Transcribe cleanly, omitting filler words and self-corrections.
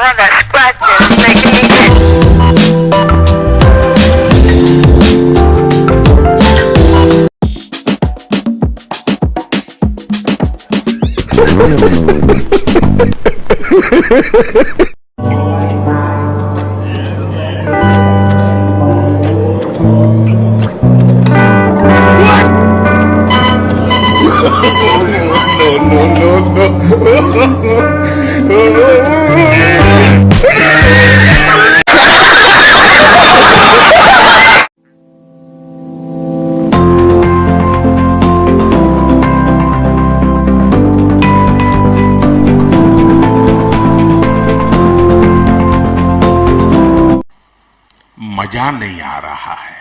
All that scratching is making me मजा नहीं आ रहा है।